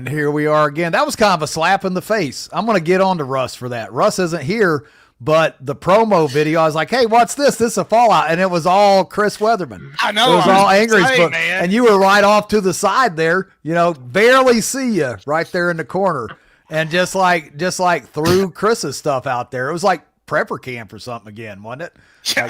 And here we are again. That was kind of a slap in the face. I'm going to get on to Russ for that. Russ isn't here, but the promo video, I was like, hey, what's this? This is a Fallout. And it was all Chris Weatherman. I know. It was all Angery's book. Man. And you were right off to the side there, barely see you right there in the corner. And just like threw Chris's stuff out there. It was like prepper camp or something again, wasn't it?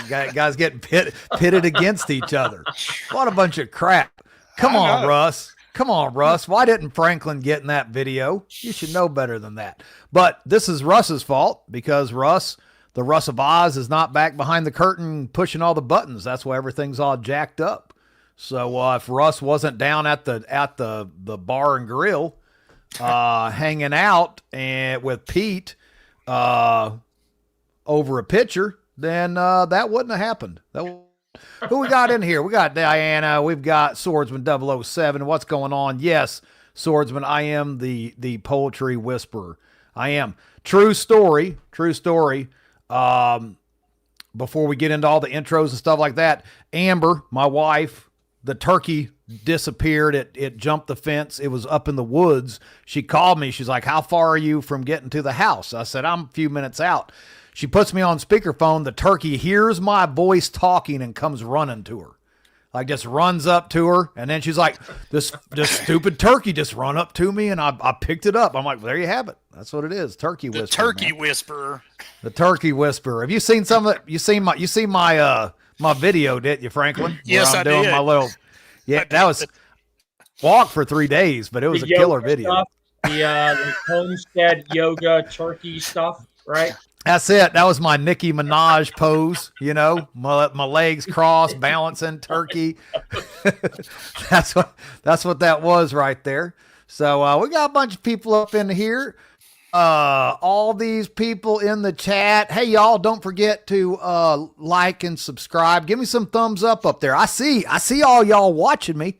Like guys getting pitted against each other. What a bunch of crap. Come on, Russ. Come on, Russ. Why didn't Franklin get in that video? You should know better than that. But this is Russ's fault because the Russ of Oz, is not back behind the curtain pushing all the buttons. That's why everything's all jacked up. So if Russ wasn't down at the bar and grill hanging out and with Pete over a pitcher, then that wouldn't have happened. Who we got in here? We got Diana. We've got Swordsman 007. What's going on? Yes, Swordsman, I am the poetry whisperer. I am. True story. Before we get into all the intros and stuff like that, Amber, my wife, the turkey disappeared. It jumped the fence. It was up in the woods. She called me. She's like, how far are you from getting to the house? I said, I'm a few minutes out. She puts me on speakerphone. The turkey hears my voice talking and comes running to her. Like just runs up to her. And then she's like, this stupid turkey just run up to me. And I picked it up. I'm like, well, there you have it. That's what it is. Turkey whisperer. The turkey whisperer. The turkey whisperer. Have you seen some of that? You seen my video, didn't you, Franklin? Yes, I did. My little, that was walk for 3 days, but it was a killer video. Stuff, the homestead yoga turkey stuff, right? That's it. That was my Nicki Minaj pose, my legs crossed, balancing turkey. That's what that was right there. So we got a bunch of people up in here. All these people in the chat. Hey, y'all, don't forget to like and subscribe. Give me some thumbs up there. I see all y'all watching me.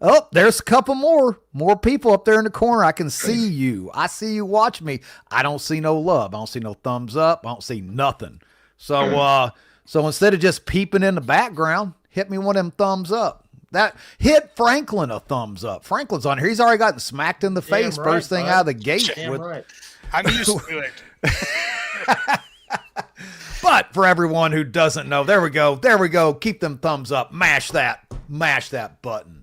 Oh, there's a couple more people up there in the corner. I can see you. I see you watch me. I don't see no love. I don't see no thumbs up. I don't see nothing. So instead of just peeping in the background, hit me one of them thumbs up. Hit Franklin a thumbs up. Franklin's on here. He's already gotten smacked in the face first thing out of the gate. I'm used to it. But for everyone who doesn't know, there we go. Keep them thumbs up. Mash that button.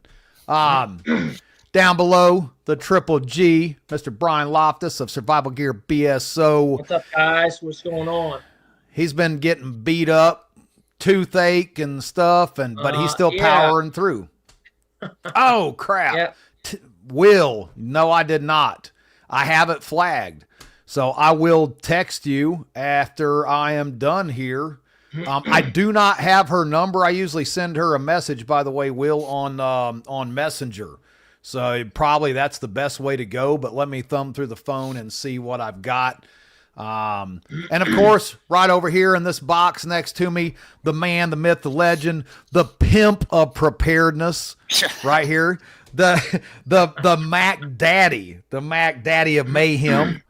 Down below, the Triple G, Mr. Brian Loftus of Survival Gear BSO. What's up, guys? What's going on? He's been getting beat up, toothache and stuff, but he's still powering through. Oh, crap. Yep. Will, no, I did not. I have it flagged. So I will text you after I am done here. I do not have her number. I usually send her a message, by the way, Will, on Messenger. So probably that's the best way to go, but let me thumb through the phone and see what I've got. And of course, right over here in this box next to me, the man, the myth, the legend, the pimp of preparedness right here. The Mac Daddy, of mayhem.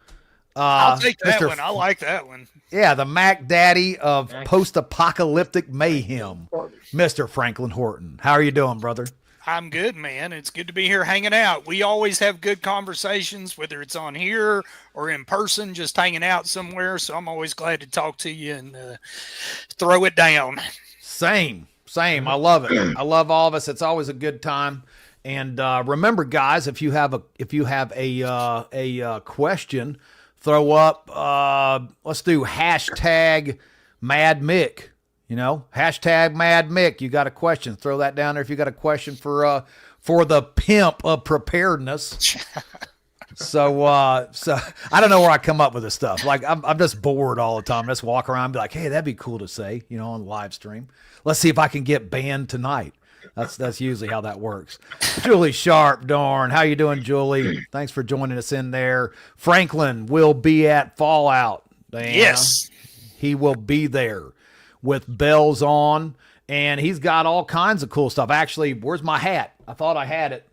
I'll take that one. I like that one. Yeah, the Mac Daddy of post-apocalyptic mayhem, Mr. Franklin Horton. How are you doing, brother? I'm good, man. It's good to be here hanging out. We always have good conversations, whether it's on here or in person, just hanging out somewhere. So I'm always glad to talk to you and throw it down. Same. I love it. I love all of us. It's always a good time. And remember, guys, if you have a question, throw up, let's do hashtag Mad Mick, hashtag Mad Mick. You got a question, throw that down there. If you got a question for the pimp of preparedness. So I don't know where I come up with this stuff. Like I'm just bored all the time. I just walk around and be like, hey, that'd be cool to say, on the live stream. Let's see if I can get banned tonight. That's usually how that works. Julie Sharp, darn. How you doing, Julie? Thanks for joining us in there. Franklin will be at Fallout. Diana. Yes. He will be there with bells on, and he's got all kinds of cool stuff. Actually, where's my hat? I thought I had it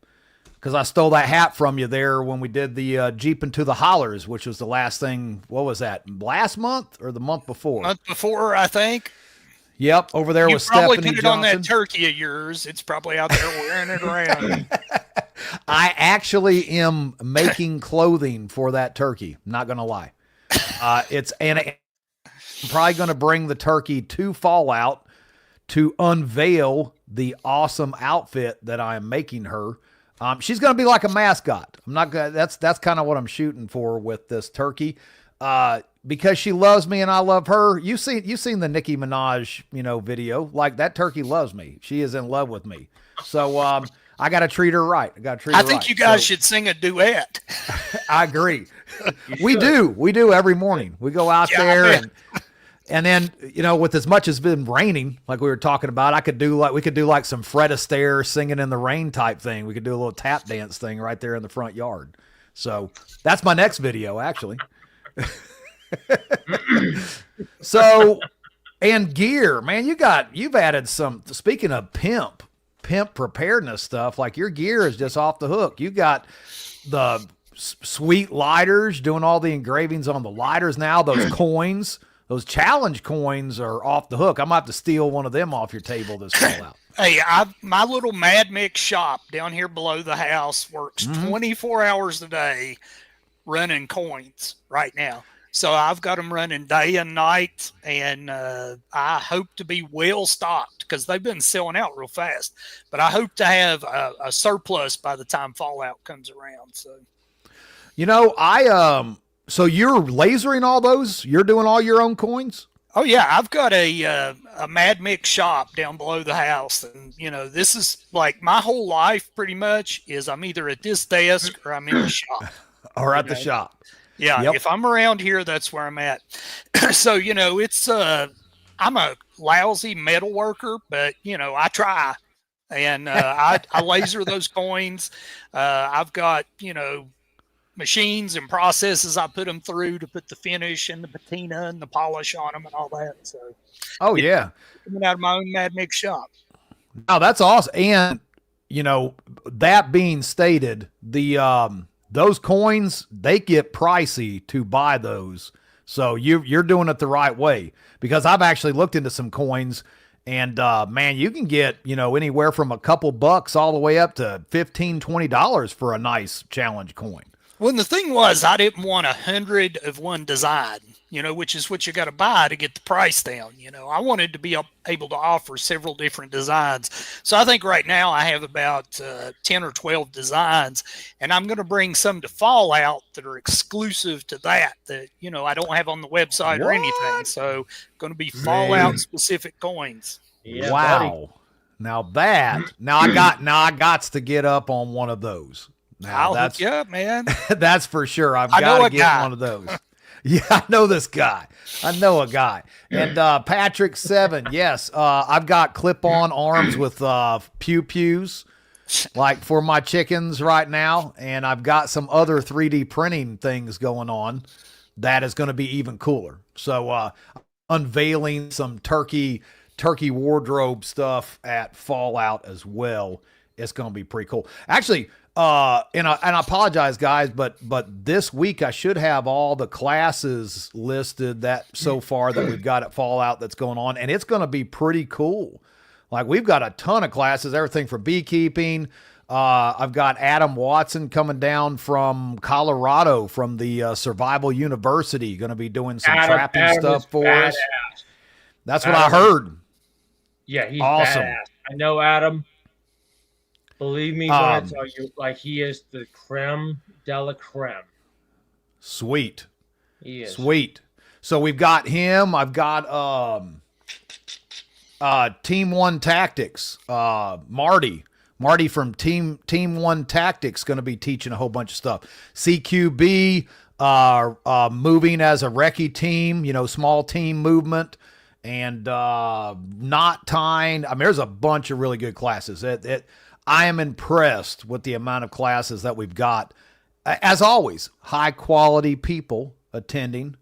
because I stole that hat from you there when we did the Jeep into the Hollers, which was the last thing. What was that? Last month or the month before? Month before, I think. Yep, over there with Stephanie Johnson. You probably put it on that turkey of yours. It's probably out there wearing it around. I actually am making clothing for that turkey. I'm not going to lie. I'm probably going to bring the turkey to Fallout to unveil the awesome outfit that I am making her. She's going to be like a mascot. I'm not going to, that's kind of what I'm shooting for with this turkey. Because she loves me and I love her. You've seen the Nicki Minaj, video. Like, that turkey loves me. She is in love with me. So, I got to treat her right. I think you guys should sing a duet. I agree. We do every morning. We go out there and then, with as much as been raining, like we were talking about, we could do like some Fred Astaire singing in the rain type thing. We could do a little tap dance thing right there in the front yard. So that's my next video, actually. So, and gear, man, you've added some, speaking of pimp preparedness stuff, like your gear is just off the hook. You got the sweet lighters, doing all the engravings on the lighters now. Those coins, those challenge coins are off the hook. I'm gonna have to steal one of them off your table this fall out. Hey, my little Mad Mix shop down here below the house works 24 hours a day running coins right now. So I've got them running day and night, and I hope to be well stocked because they've been selling out real fast. But I hope to have a surplus by the time Fallout comes around. So, so you're lasering all those? You're doing all your own coins? Oh yeah, I've got a Mad Mix shop down below the house, and this is like my whole life pretty much is I'm either at this desk or I'm in the shop. Or at the shop. Yeah, If I'm around here, that's where I'm at. So, it's I'm a lousy metal worker, but I try, and I laser those coins. I've got machines and processes I put them through to put the finish and the patina and the polish on them and all that. So, yeah, coming out of my own Mad Mix shop. Oh, that's awesome. And that being stated, the those coins, they get pricey to buy those. So you're doing it the right way, because I've actually looked into some coins, and man, you can get, anywhere from a couple bucks all the way up to $15-$20 for a nice challenge coin. Well, the thing was, I didn't want 100 of one design, which is what you got to buy to get the price down. I wanted to be able to offer several different designs. So I think right now I have about 10 or 12 designs, and I'm going to bring some to Fallout that are exclusive to that I don't have on the website or anything. So going to be Fallout specific coins. Yeah, wow. Buddy. Now I got to get up on one of those. I'll hook you up, man. That's for sure. I've got to get one of those. Yeah, I know this guy. I know a guy. And Patrick 7, yes, I've got clip-on arms with pew-pews, like for my chickens right now. And I've got some other 3D printing things going on that is going to be even cooler. So unveiling some turkey wardrobe stuff at Fallout as well. It's going to be pretty cool. Actually, and I apologize, guys, but this week I should have all the classes listed that so far that we've got at Fallout that's going on, and it's going to be pretty cool. Like, we've got a ton of classes, everything from beekeeping. I've got Adam Watson coming down from Colorado from the Survival University, going to be doing some trapping stuff for us. That's what I heard. Yeah, he's awesome. Badass. I know Adam. Believe me when I tell you, like, he is the creme de la creme. Sweet. He is. Sweet. So we've got him. I've got Team One Tactics. Marty from Team One Tactics going to be teaching a whole bunch of stuff. CQB, moving as a recce team, small team movement, and knot tying. I mean, there's a bunch of really good classes. I am impressed with the amount of classes that we've got. As always, high quality people attending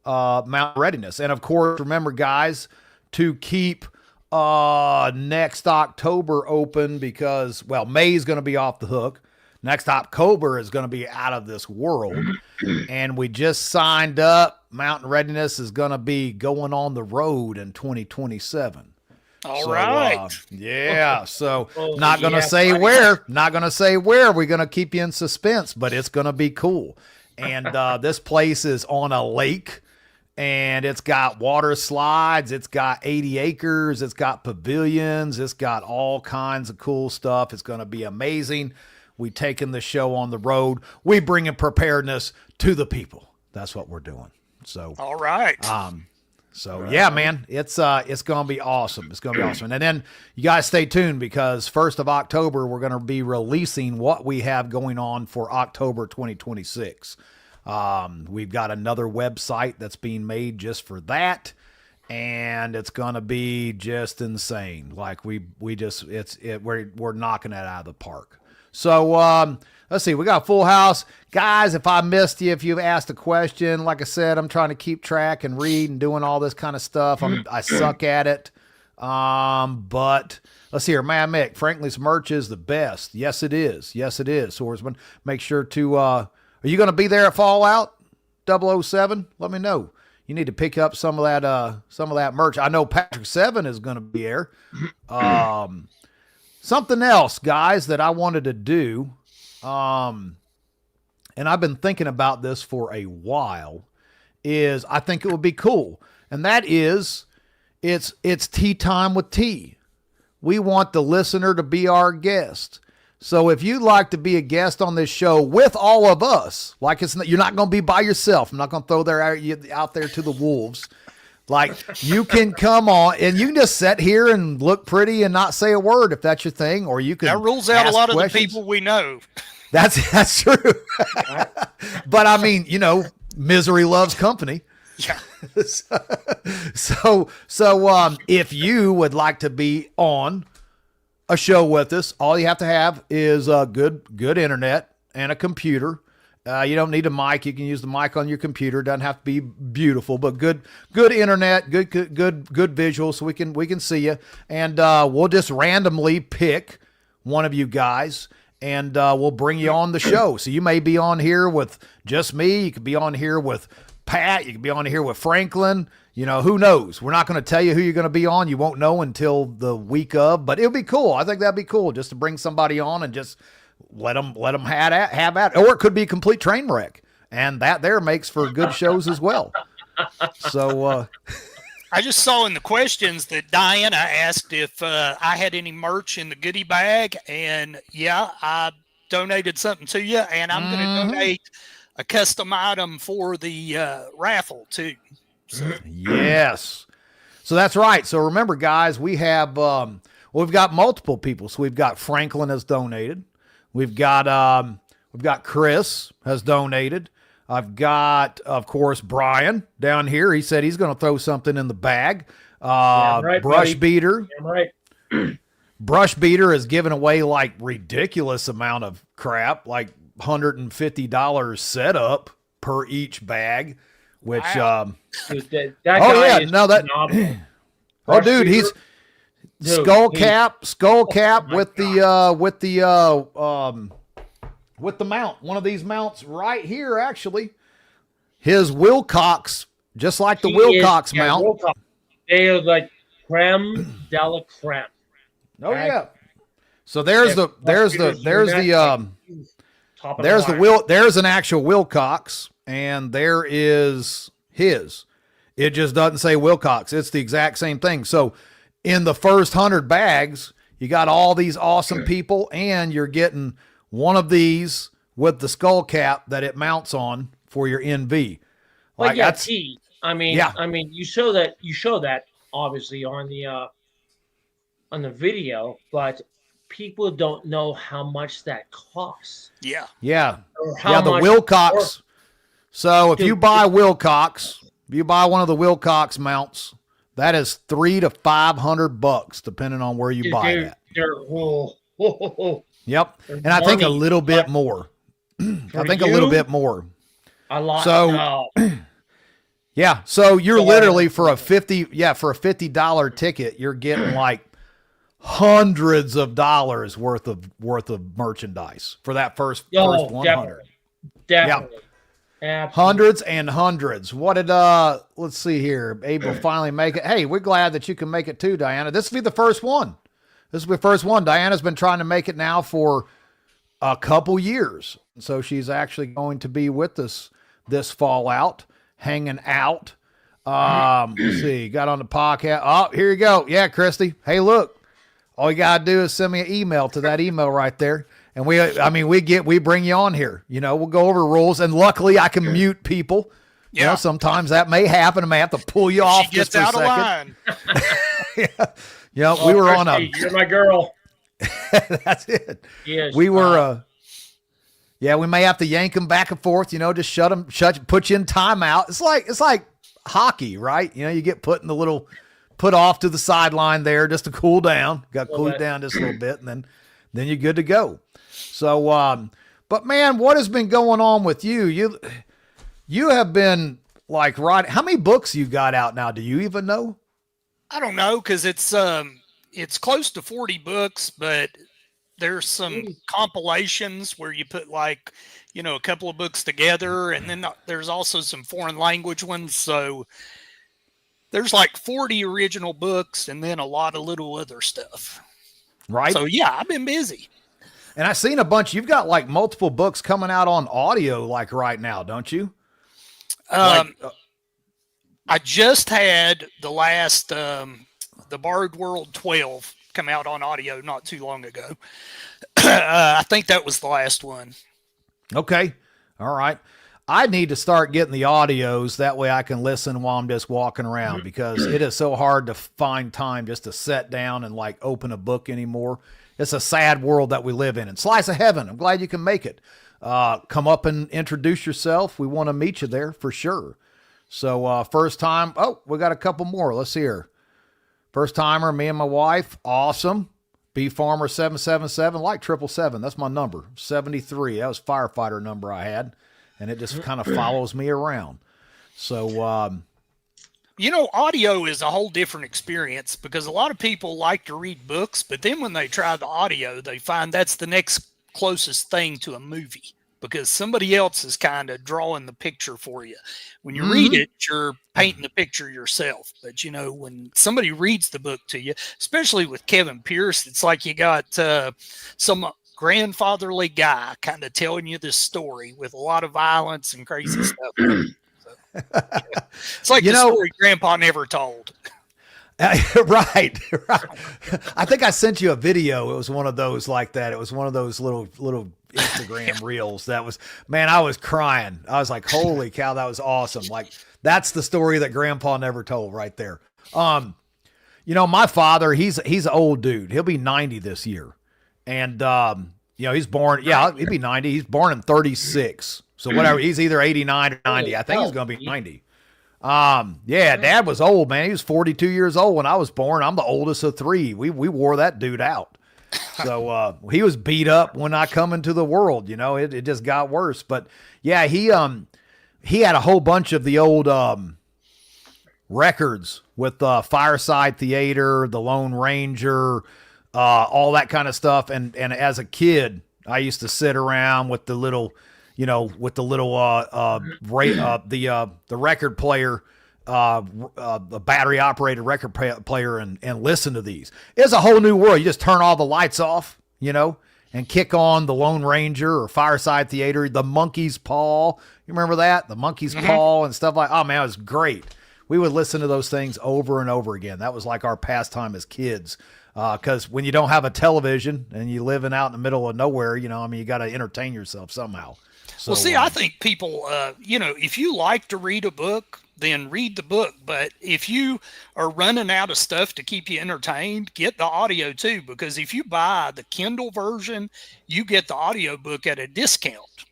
Mountain Readiness. And of course, remember, guys, to keep next October open, because, well, May is going to be off the hook. Next October is going to be out of this world. And we just signed up. Mountain Readiness is going to be going on the road in 2027. All right. Yeah. So Oh, not going to yeah, say buddy. where, not going to say where. We're going to keep you in suspense, but it's going to be cool. And this place is on a lake, and it's got water slides. It's got 80 acres. It's got pavilions. It's got all kinds of cool stuff. It's going to be amazing. We taking the show on the road. We bringing preparedness to the people. That's what we're doing. So, All right. So yeah, man, it's gonna be awesome. It's gonna be awesome. And then you guys stay tuned, because 1st of October we're gonna be releasing what we have going on for October 2026. We've got another website that's being made just for that, and it's gonna be just insane. Like we're knocking it out of the park. So let's see, we got a full house. Guys, if I missed you, if you've asked a question, like I said, I'm trying to keep track and read and doing all this kind of stuff. I suck at it. But let's see here. Man, Mick, Franklin's merch is the best. Yes, it is. Yes, it is. Swordsman, make sure to, are you going to be there at Fallout 007? Let me know. You need to pick up some of that merch. I know Patrick 7 is going to be there. Something else, guys, that I wanted to do, and I've been thinking about this for a while, is I think it would be cool. And that is, it's tea time with T. We want the listener to be our guest. So if you'd like to be a guest on this show with all of us, like you're not going to be by yourself. I'm not going to throw you out there to the wolves. Like, you can come on and you can just sit here and look pretty and not say a word if that's your thing, or you can. That rules out a lot questions. of the people we know. That's true. But I mean, misery loves company. Yeah. So if you would like to be on a show with us, all you have to have is a good internet and a computer. You don't need a mic. You can use the mic on your computer. It doesn't have to be beautiful, but good internet, good visual, so we can see you. And we'll just randomly pick one of you guys, and we'll bring you on the show. So you may be on here with just me. You could be on here with Pat. You could be on here with Franklin. Who knows? We're not going to tell you who you're going to be on. You won't know until the week of, but it'll be cool. I think that'd be cool, just to bring somebody on and just let them have at it. Or it could be a complete train wreck, and that there makes for good shows as well. So I just saw in the questions that Diana asked if I had any merch in the goodie bag, and yeah, I donated something to you, and I'm going to donate a custom item for the raffle too. So. Yes. So that's right. So remember, guys, we have we've got multiple people. So we've got Franklin has donated. We've got Chris has donated. I've got, of course, Brian down here. He said he's going to throw something in the bag. Right, Brush buddy. Beater. Right. Brush Beater is giving away like ridiculous amount of crap, like $150 setup per each bag, which, Wow. Dude, that guy is phenomenal. Oh, dude, he's Dude, skull cap with the mount. One of these mounts right here, actually. His Wilcox, just like the Wilcox mount. Wilcox. They are like creme de la creme. Oh yeah. So there's an actual Wilcox, and there is his. It just doesn't say Wilcox. It's the exact same thing. So in the first 100 bags, you got all these awesome people, and you're getting one of these with the skull cap that it mounts on for your NV. Like, yeah, T. I mean, you show that obviously on the video, but people don't know how much that costs. Yeah. Yeah. The Wilcox. So if you buy Wilcox, if you buy one of the Wilcox mounts, that is $300 to $500, depending on where you buy that. Yep. And I think a little bit more. A little bit more. A lot. So, yeah. So you're literally for a $50 ticket, you're getting like hundreds of dollars worth of merchandise for that first 100. Definitely. Absolutely. Hundreds and hundreds. What did let's see here. Able to finally make it. Hey, we're glad that you can make it too, Diana. This will be the first one. This will be the first one. Diana's been trying to make it now for a couple years. So she's actually going to be with us this fall out, hanging out. Let's see, got on the podcast. Oh, here you go. Yeah, Christy. Hey, look, all you got to do is send me an email to that email right there. And we bring you on here, we'll go over rules, and luckily I can mute people. Yeah. Sometimes that may happen. I may have to pull you off just for a second. Line. We were on a, you're my girl. That's it. Yes. We were, we may have to yank them back and forth, just put you in timeout. It's like hockey, right? You get put off to the sideline there just to cool down. Got to cool it down just a little bit, and then you're good to go. So, but man, what has been going on with you? You have been like writing. How many books you got out now? Do you even know? I don't know, because it's close to 40 books, but there's some compilations where you put like, a couple of books together, and then there's also some foreign language ones. So there's like 40 original books and then a lot of little other stuff. Right. So yeah, I've been busy. And I've seen a bunch. You've got like multiple books coming out on audio like right now, don't you? I just had the last, the Bard World 12 come out on audio not too long ago. I think that was the last one. Okay. All right. I need to start getting the audios. That way I can listen while I'm just walking around, because it is so hard to find time just to sit down and like open a book anymore. It's a sad world that we live in. And Slice of Heaven, I'm glad you can make it. Come up and introduce yourself. We want to meet you there for sure. So first time. Oh, we got a couple more. Let's see here. First timer, me and my wife. Awesome. B Farmer 777, like 777. That's my number. 73. That was firefighter number I had. And it just kind of follows me around. So, audio is a whole different experience, because a lot of people like to read books, but then when they try the audio, they find that's the next closest thing to a movie, because somebody else is kind of drawing the picture for you. When you read it, you're painting the picture yourself. But, when somebody reads the book to you, especially with Kevin Pierce, it's like you got some grandfatherly guy kind of telling you this story with a lot of violence and crazy stuff. So, it's like the story Grandpa never told. Right. I think I sent you a video. It was one of those like that. It was one of those little Instagram reels. That was, man, I was crying. I was like, holy cow, that was awesome. Like, that's the story that Grandpa never told right there. My father, he's an old dude. He'll be 90 this year. And, he's born, he'd be 90. He's born in 36. So whatever, he's either 89 or 90. I think he's going to be 90. Dad was old, man. He was 42 years old when I was born. I'm the oldest of three. We wore that dude out. So, he was beat up when I come into the world, it just got worse. But yeah, he had a whole bunch of the old, records with, Fireside Theater, The Lone Ranger, all that kind of stuff. And as a kid, I used to sit around with the little, the record player, the battery operated record player and listen to these. It's a whole new world. You just turn all the lights off, and kick on the Lone Ranger or Fireside Theater, the Monkey's Paw. You remember that? The Monkey's Paw and stuff like, oh man, it was great. We would listen to those things over and over again. That was like our pastime as kids. Cause when you don't have a television and you living out in the middle of nowhere, you got to entertain yourself somehow. So, well, see, I think people, if you like to read a book, then read the book. But if you are running out of stuff to keep you entertained, get the audio too. Because if you buy the Kindle version, you get the audio book at a discount.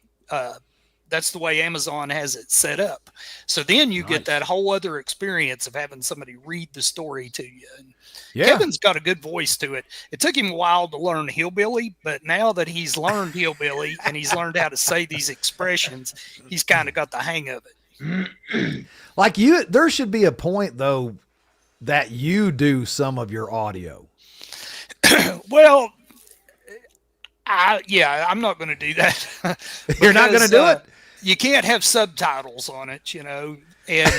That's the way Amazon has it set up. So then you get that whole other experience of having somebody read the story to you. And Kevin's got a good voice to it. It took him a while to learn hillbilly, but now that he's learned hillbilly and he's learned how to say these expressions, he's kind of got the hang of it. Like there should be a point though that you do some of your audio. Well, I'm not going to do that. You're not going to do it? you can't have subtitles on it, and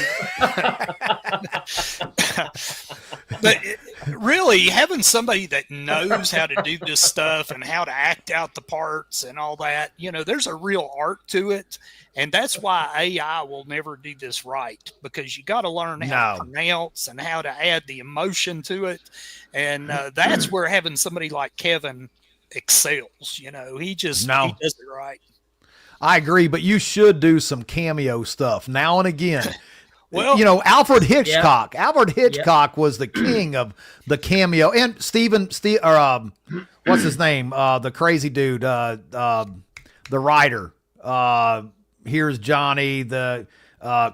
but really having somebody that knows how to do this stuff and how to act out the parts and all that, there's a real art to it. And that's why AI will never do this right, because you got to learn how to pronounce and how to add the emotion to it. And that's where having somebody like Kevin excels. He does it right. I agree, but you should do some cameo stuff now and again. Well, Alfred Hitchcock. Yeah. Alfred Hitchcock was the king of the cameo, and what's his name? The crazy dude, the writer. Here's Johnny, the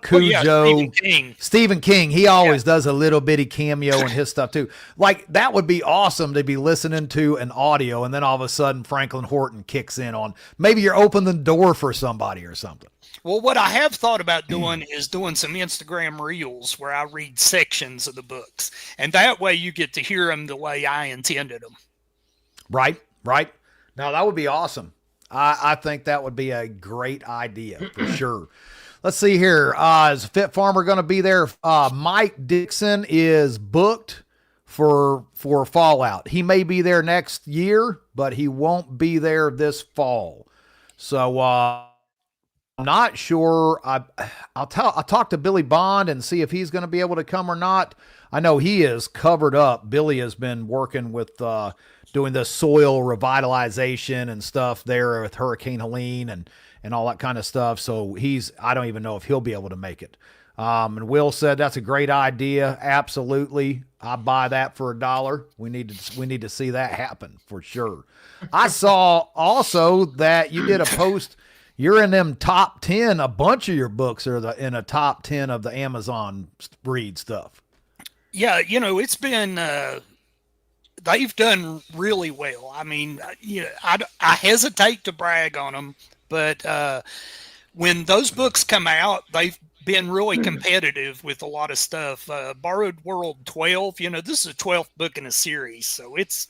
Cujo, Stephen King. He always does a little bitty cameo in his stuff too. Like, that would be awesome to be listening to an audio, and then all of a sudden Franklin Horton kicks in on, maybe you're opening the door for somebody or something. Well, what I have thought about doing is doing some Instagram reels where I read sections of the books, and that way you get to hear them the way I intended them. Right. Now that would be awesome. I think that would be a great idea for sure. Let's see here. Is Fit Farmer going to be there? Mike Dixon is booked for Fallout. He may be there next year, but he won't be there this fall. So I'm not sure. I'll talk to Billy Bond and see if he's going to be able to come or not. I know he is covered up. Billy has been working with doing the soil revitalization and stuff there with Hurricane Helene and all that kind of stuff. So I don't even know if he'll be able to make it. And Will said that's a great idea. Absolutely. I buy that for $1. We need to see that happen for sure. I saw also that you did a post. You're in them top 10. A bunch of your books are in a top 10 of the Amazon read stuff. Yeah. It's been, they've done really well. I mean, I hesitate to brag on them, but when those books come out, they've been really competitive with a lot of stuff. Borrowed World 12, this is a 12th book in a series. So it's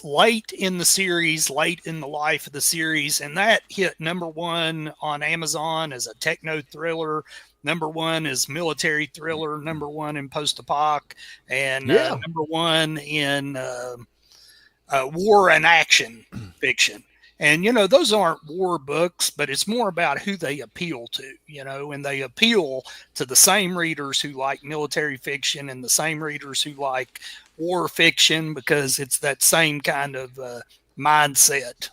late in the series, late in the life of the series. And that hit #1 on Amazon as a techno thriller. #1 is military thriller, #1 in post-apoc, and #1 in war and action fiction. And, those aren't war books, but it's more about who they appeal to, and they appeal to the same readers who like military fiction and the same readers who like war fiction, because it's that same kind of mindset.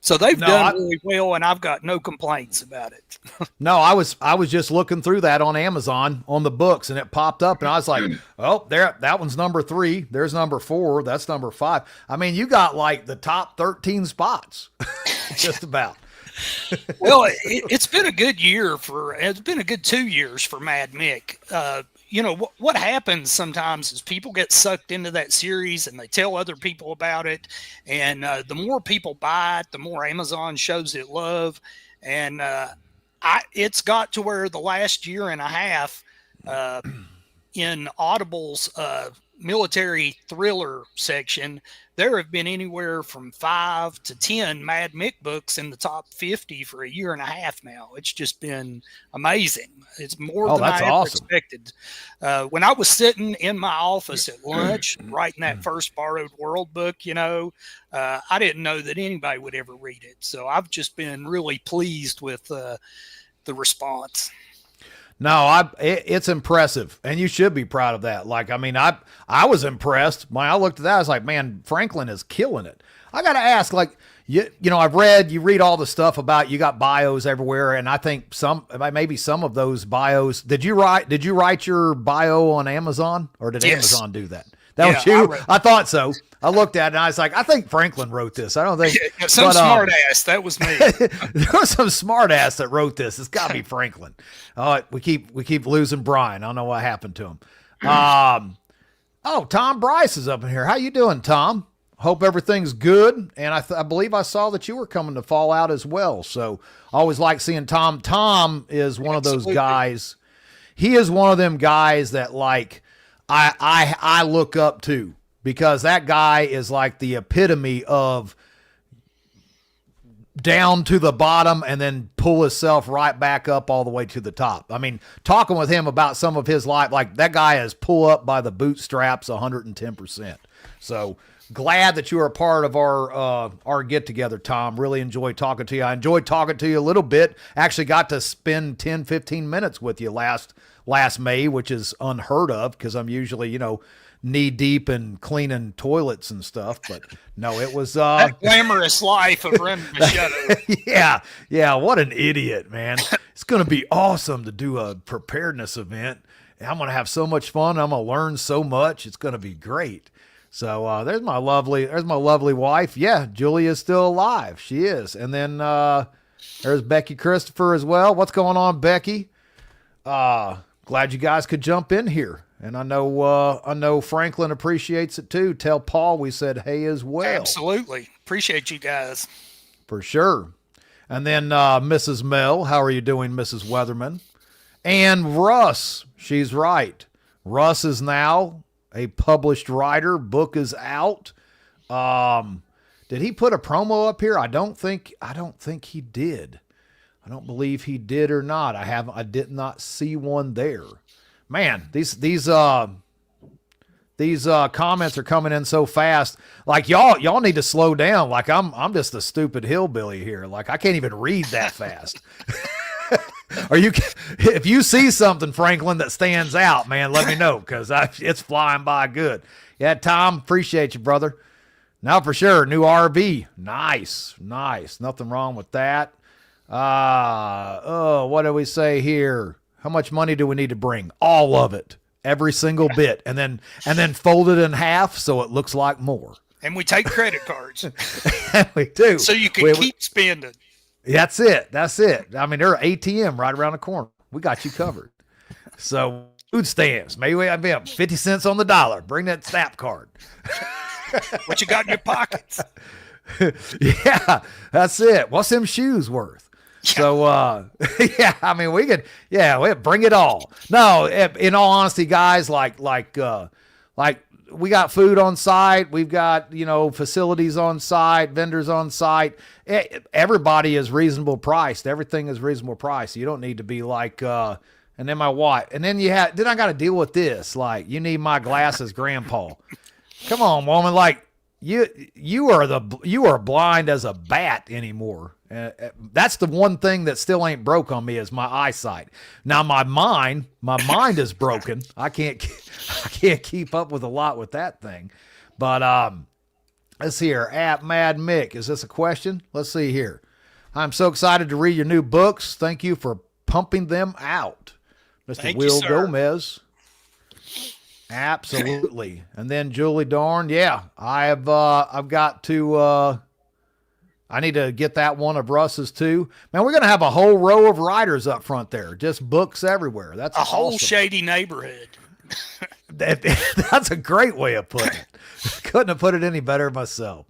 So they've done really well, and I've got no complaints about it. No, I was just looking through that on Amazon on the books, and it popped up, and I was like, oh, that one's #3. There's #4. That's #5. I mean, you got like the top 13 spots, just about. Well, it's been a good year it's been a good 2 years for Mad Mick. What happens sometimes is people get sucked into that series and they tell other people about it. And the more people buy it, the more Amazon shows it love. And it's got to where the last year and a half in Audible's military thriller section, there have been anywhere from 5 to 10 Mad Mick books in the top 50 for a year and a half now. It's just been amazing. It's more than I ever expected. When I was sitting in my office at lunch writing that first Borrowed World book, I didn't know that anybody would ever read it. So I've just been really pleased with the response. No, it's impressive, and you should be proud of that. Like, I mean, I was impressed. When I looked at that, I was like, man, Franklin is killing it. I got to ask, like, you read all the stuff about, you got bios everywhere, and I think maybe some of those bios. Did you write your bio on Amazon, or did Amazon do that? That was you? I thought so. I looked at it and I was like, I think Franklin wrote this. I don't think some smart ass. That was me. There was some smart ass that wrote this. It's got to be Franklin. We keep losing Brian. I don't know what happened to him. Tom Bryce is up in here. How you doing, Tom? Hope everything's good. And I believe I saw that you were coming to Fallout as well. So I always like seeing Tom. Tom is one of those guys. He is one of them guys that, like, I look up to, because that guy is like the epitome of down to the bottom and then pull himself right back up all the way to the top. I mean, talking with him about some of his life, like that guy is pull up by the bootstraps 110%. So glad that you are a part of our get together, Tom. Really enjoyed talking to you. I enjoyed talking to you a little bit. Actually got to spend 10, 15 minutes with you last May, which is unheard of because I'm usually, knee deep in cleaning toilets and stuff, but no, it was that glamorous life of running the show. Yeah. What an idiot, man. It's going to be awesome to do a preparedness event. I'm going to have so much fun. I'm going to learn so much. It's going to be great. So there's my lovely wife. Yeah, Julia's still alive. She is. And then there's Becky Christopher as well. What's going on, Becky? Glad you guys could jump in here. And I know Franklin appreciates it too. Tell Paul we said hey as well. Absolutely. Appreciate you guys. For sure. And then Mrs. Mel, how are you doing, Mrs. Weatherman? And Russ, she's right. Russ is now a published writer. Book is out. Did he put a promo up here? I don't think he did. I don't believe he did or not. I did not see one there. Man, these comments are coming in so fast. Like y'all need to slow down. Like I'm just a stupid hillbilly here. Like I can't even read that fast. If you see something, Franklin, that stands out, man, let me know because it's flying by good. Yeah, Tom, appreciate you, brother. Now for sure, new RV, nice. Nothing wrong with that. What do we say here? How much money do we need to bring? All of it, every single bit, and then fold it in half so it looks like more. And we take credit cards. We do. So you can keep spending. That's it. I mean, there's an ATM right around the corner. We got you covered. So food stamps. Maybe we have 50 cents on the dollar. Bring that SNAP card. What you got in your pockets? Yeah, that's it. What's them shoes worth? So, I mean, we bring it all. No, in all honesty, guys, like we got food on site. We've got, facilities on site, vendors on site. Everybody is reasonable priced. Everything is reasonable price. You don't need to be like, and then my wife, and then then I got to deal with this. Like, you need my glasses, grandpa. Come on, woman. Like you are blind as a bat anymore. That's the one thing that still ain't broke on me is my eyesight. Now my mind is broken. I can't keep up with a lot with that thing. But let's see here. At Mad Mick, is this a question? Let's see here. I'm so excited to read your new books. Thank you for pumping them out, Mr. Will Gomez. Absolutely. And then Julie Dorn, I've got to. I need to get that one of Russ's too. Man, we're going to have a whole row of writers up front there. Just books everywhere. That's awesome. Whole shady neighborhood. That's a great way of putting it. Couldn't have put it any better myself.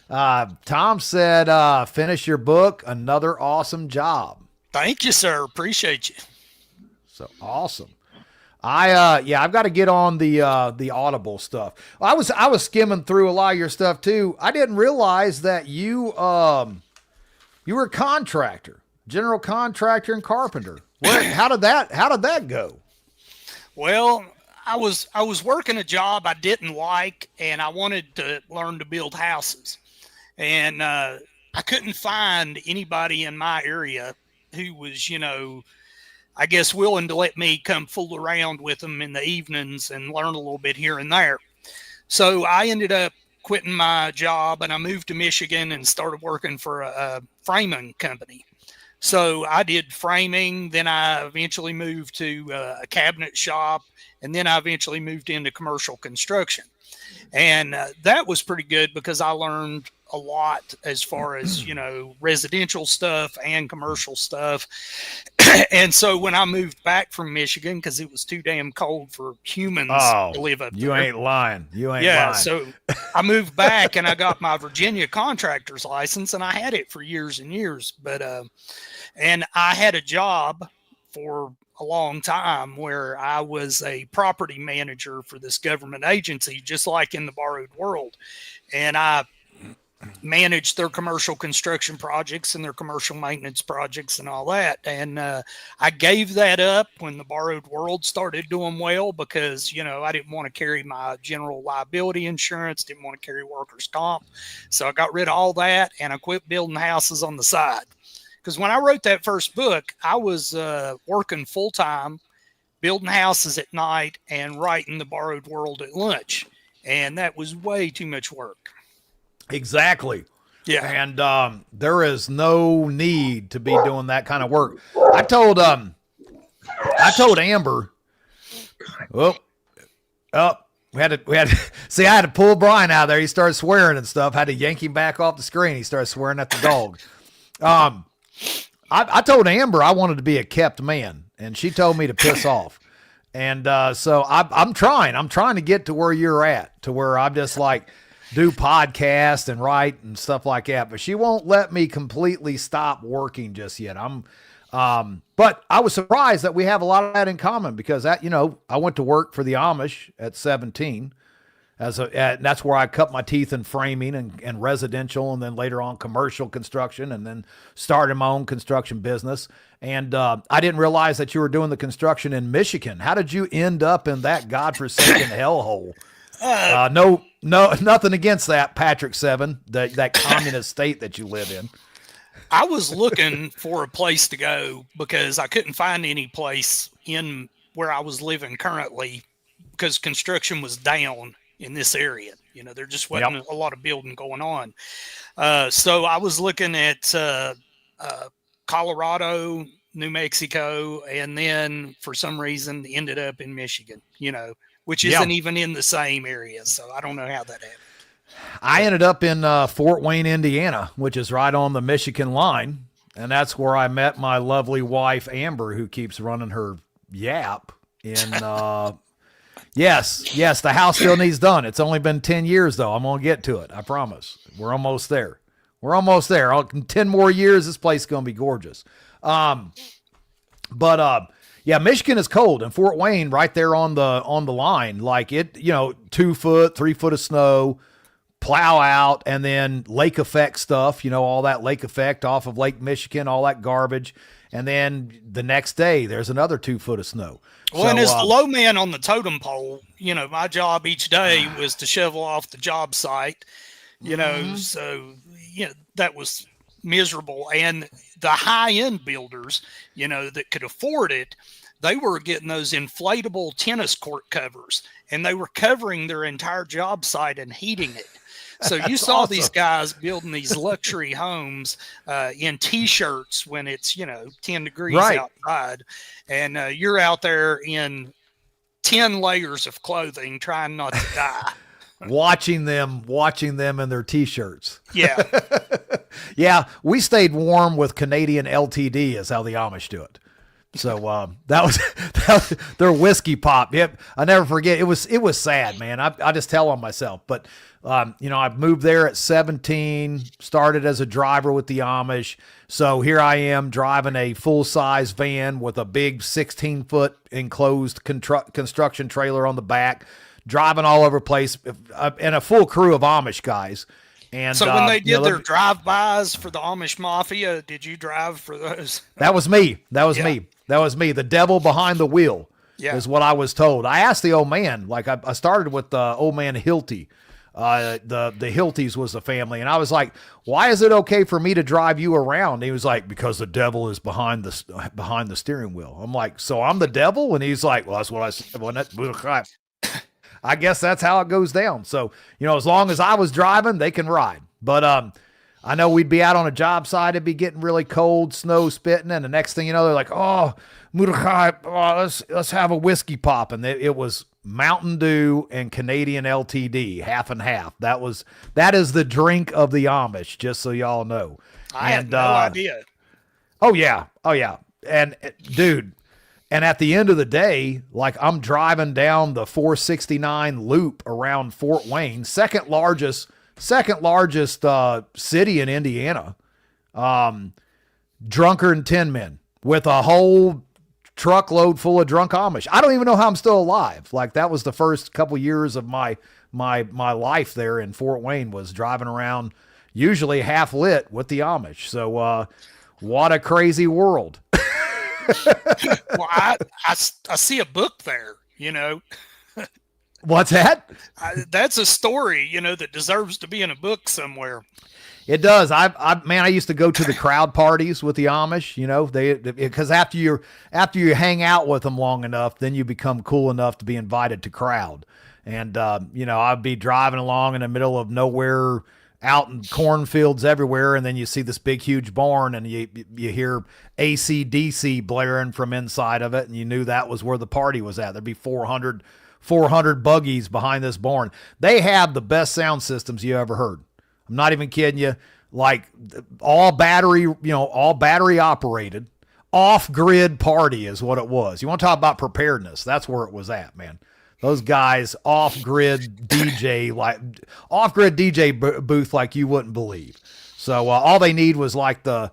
Tom said, finish your book. Another awesome job. Thank you, sir. Appreciate you. So awesome. I've got to get on the Audible stuff. I was skimming through a lot of your stuff too. I didn't realize that you were a contractor, general contractor and carpenter. How did that go? Well, I was working a job I didn't like, and I wanted to learn to build houses, and I couldn't find anybody in my area who was, I guess, willing to let me come fool around with them in the evenings and learn a little bit here and there. So I ended up quitting my job and I moved to Michigan and started working for a framing company. So I did framing, then I eventually moved to a cabinet shop, and then I eventually moved into commercial construction. And that was pretty good because I learned a lot as far as, residential stuff and commercial stuff. And so when I moved back from Michigan, because it was too damn cold for humans to live up there. You ain't lying. Lying. So I moved back and I got my Virginia contractor's license, and I had it for years and years. But and I had a job for a long time where I was a property manager for this government agency, just like in the borrowed world. And I manage their commercial construction projects and their commercial maintenance projects and all that. And I gave that up when the borrowed world started doing well, because, you know, I didn't want to carry my general liability insurance, didn't want to carry workers' comp. So I got rid of all that and I quit building houses on the side. Because when I wrote that first book, I was working full time, building houses at night and writing the borrowed world at lunch. And that was way too much work. Exactly. Yeah. And there is no need to be doing that kind of work. I told Amber, we had to see, I had to pull Brian out of there. He started swearing and stuff. Had to yank him back off the screen. He started swearing at the dog. I told Amber I wanted to be a kept man, and she told me to piss off. And so I'm trying to get to where you're at, to where I'm just like do podcasts and write and stuff like that. But she won't let me completely stop working just yet. But I was surprised that we have a lot of that in common, because that, you know, I went to work for the Amish at 17. And that's where I cut my teeth in framing and residential, and then later on commercial construction, and then started my own construction business. And I didn't realize that you were doing the construction in Michigan. How did you end up in that godforsaken hellhole? No, nothing against that, Patrick 7, that communist state that you live in. I was looking for a place to go because I couldn't find any place in where I was living currently, because construction was down in this area. You know, there just wasn't a lot of building going on. So I was looking at Colorado, New Mexico, and then for some reason ended up in Michigan, you know, which isn't even in the same area. So I don't know how that happened. I ended up in Fort Wayne, Indiana, which is right on the Michigan line. And that's where I met my lovely wife, Amber, who keeps running her Yap in Yes, the house still needs done. It's only been 10 years, though. I'm going to get to it. I promise. We're almost there. In 10 more years, this place is going to be gorgeous. Yeah, Michigan is cold, and Fort Wayne right there on the line. Like it, you know, 2 foot, 3 foot of snow, plow out, and then lake effect stuff, you know, all that lake effect off of Lake Michigan, all that garbage. And then the next day, there's another 2 foot of snow. Well, and as the low man on the totem pole, you know, my job each day was to shovel off the job site, you know, so, you know, that was miserable. And the high-end builders, you know, that could afford it, they were getting those inflatable tennis court covers, and they were covering their entire job site and heating it. So you saw awesome. These guys building these luxury homes in T-shirts when it's, you know, 10 degrees outside, and you're out there in 10 layers of clothing trying not to die. watching them in their T-shirts. Yeah. Yeah, we stayed warm with Canadian LTD is how the Amish do it. So that was their whiskey pop. Yep, I never forget. It was sad, man. I just tell on myself. But you know, I moved there at 17. Started as a driver with the Amish. So here I am driving a full size van with a big 16-foot enclosed construction trailer on the back, driving all over the place, and a full crew of Amish guys. And so when they did their drive-bys for the Amish Mafia, did you drive for those? That was me. The devil behind the wheel is what I was told. I asked the old man, like I started with old man Hilty. The Hilties was the family. And I was like, why is it okay for me to drive you around? And he was like, because the devil is behind the steering wheel. I'm like, so I'm the devil? And he's like, well, that's what I said. I guess that's how it goes down. So, you know, as long as I was driving, they can ride. But I know we'd be out on a job site. It'd be getting really cold, snow spitting. And the next thing you know, they're like, oh, Mordecai, let's have a whiskey pop. And it was Mountain Dew and Canadian LTD, half and half. That is the drink of the Amish, just so y'all know. I had no idea. Oh, yeah. And, dude, and at the end of the day, like I'm driving down the 469 loop around Fort Wayne, second largest city in Indiana, drunker than 10 men with a whole truckload full of drunk Amish. I don't even know how I'm still alive. Like that was the first couple years of my life there in Fort Wayne, was driving around, usually half lit with the Amish. So what a crazy world. Well, I see a book there, What's that? That's a story, that deserves to be in a book somewhere. It does. I used to go to the crowd parties with the Amish, because after you hang out with them long enough, then you become cool enough to be invited to crowd. And, I'd be driving along in the middle of nowhere, out in cornfields everywhere. And then you see this big, huge barn, and you hear AC/DC blaring from inside of it. And you knew that was where the party was at. There'd be 400 buggies behind this barn. They have the best sound systems you ever heard. I'm not even kidding you. Like all battery operated, off-grid party is what it was. You want to talk about preparedness? That's where it was at, man. Those guys off-grid DJ booth like you wouldn't believe. So all they need was like the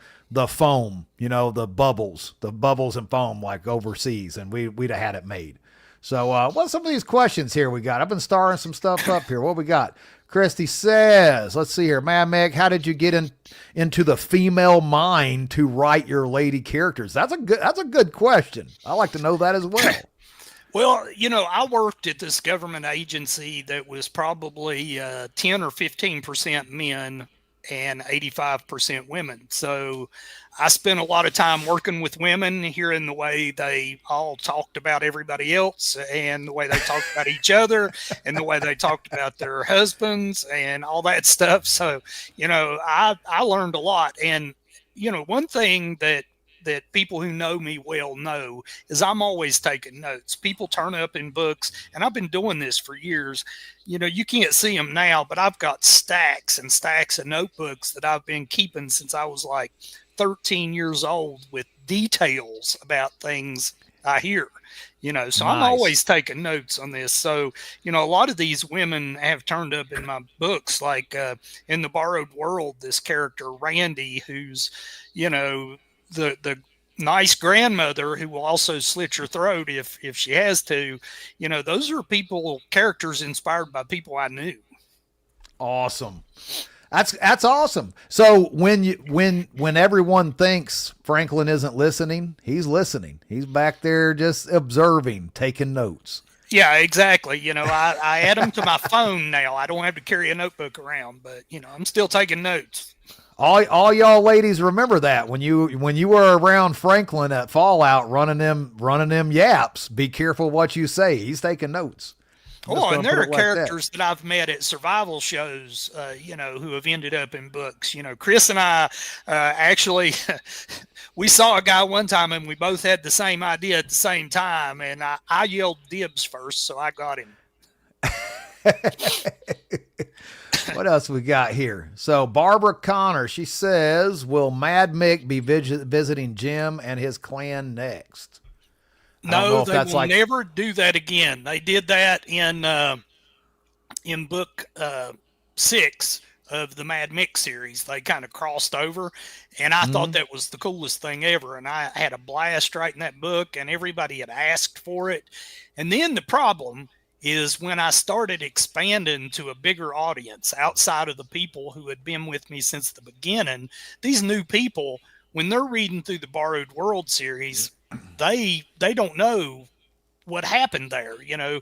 foam, the bubbles and foam like overseas, and we'd have had it made. So what's some of these questions here we got? I've been starring some stuff up here. What we got? Christy says, let's see here. Mad Meg, how did you get into the female mind to write your lady characters? That's a good question. I like to know that as well. Well, I worked at this government agency that was probably 10 or 15% men and 85% women. So I spent a lot of time working with women, hearing the way they all talked about everybody else and the way they talked about each other and the way they talked about their husbands and all that stuff. So, I learned a lot. And, one thing that people who know me well know is I'm always taking notes. People turn up in books, and I've been doing this for years. You can't see them now, but I've got stacks and stacks of notebooks that I've been keeping since I was like 13 years old with details about things I hear, so nice. I'm always taking notes on this. So, a lot of these women have turned up in my books, like in The Borrowed World, this character, Randy, who's, the nice grandmother who will also slit your throat if she has to. Those are characters inspired by people I knew. Awesome. That's awesome. So when everyone thinks Franklin isn't listening, he's listening. He's back there just observing, taking notes. Yeah, exactly. I add them to my phone now. I don't have to carry a notebook around, but I'm still taking notes. All y'all ladies remember that when you were around Franklin at Fallout running them yaps, be careful what you say. He's taking notes. Oh, and there are characters that I've met at survival shows, who have ended up in books. Chris and I actually, we saw a guy one time and we both had the same idea at the same time. And I yelled dibs first, so I got him. What else we got here? So Barbara Connor, she says, will Mad Mick be visiting Jim and his clan next? No, they will never do that again. They did that in book 6 of the Mad Mick series. They kind of crossed over, and I thought that was the coolest thing ever. And I had a blast writing that book, and everybody had asked for it. And then the problem is when I started expanding to a bigger audience outside of the people who had been with me since the beginning, these new people, when they're reading through the Borrowed World series, they don't know what happened there. You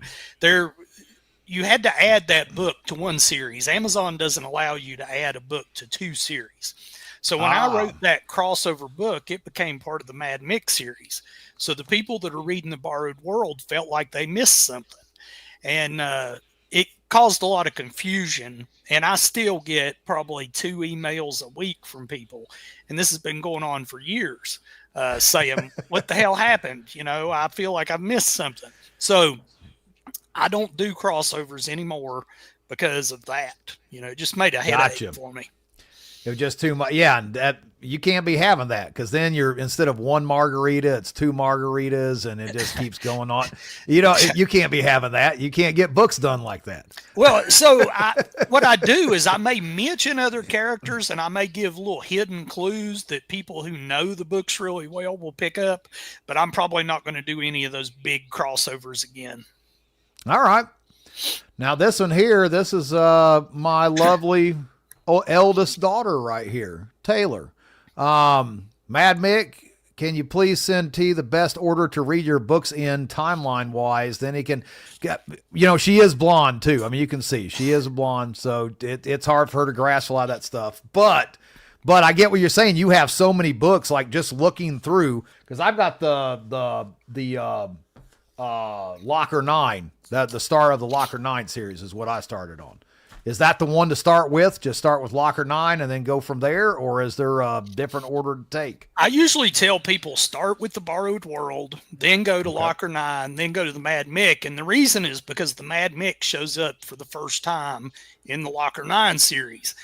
had to add that book to one series. Amazon doesn't allow you to add a book to 2 series. So when I wrote that crossover book, it became part of the Mad Mick series. So the people that are reading the Borrowed World felt like they missed something. And it caused a lot of confusion. And I still get probably 2 emails a week from people. And this has been going on for years, saying, what the hell happened? I feel like I've missed something. So I don't do crossovers anymore because of that. It just made a headache for me. It was just too much. Yeah, and that you can't be having that, because then instead of 1 margarita, it's 2 margaritas, and it just keeps going on. You can't be having that. You can't get books done like that. Well, so what I do is I may mention other characters, and I may give little hidden clues that people who know the books really well will pick up, but I'm probably not going to do any of those big crossovers again. All right. Now this one here, this is my lovely eldest daughter right here, Taylor. Mad Mick, can you please send T the best order to read your books in timeline wise? Then he can get, she is blonde too. I mean, you can see she is a blonde, so it's hard for her to grasp a lot of that stuff. But I get what you're saying. You have so many books, like just looking through, because I've got the Locker 9, the Star of the Locker 9 series is what I started on. Is that the one to start with? Just start with Locker 9 and then go from there? Or is there a different order to take? I usually tell people start with the Borrowed World, then go to Locker 9, then go to the Mad Mick. And the reason is because the Mad Mick shows up for the first time in the Locker 9 series.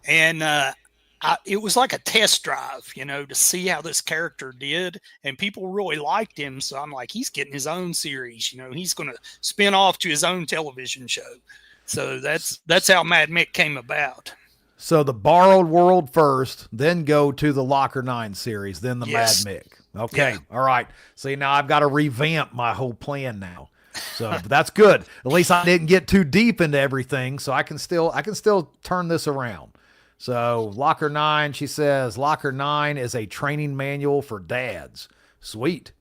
And it was like a test drive, to see how this character did. And people really liked him. So I'm like, he's getting his own series. He's going to spin off to his own television show. So that's how Mad Mick came about. So the Borrowed World first, then go to the Locker 9 series, then the Yes. Mad Mick. Okay. Yeah. All right. See, now I've got to revamp my whole plan now. So that's good. At least I didn't get too deep into everything, so I can still turn this around. So Locker 9, she says, Locker 9 is a training manual for dads. Sweet.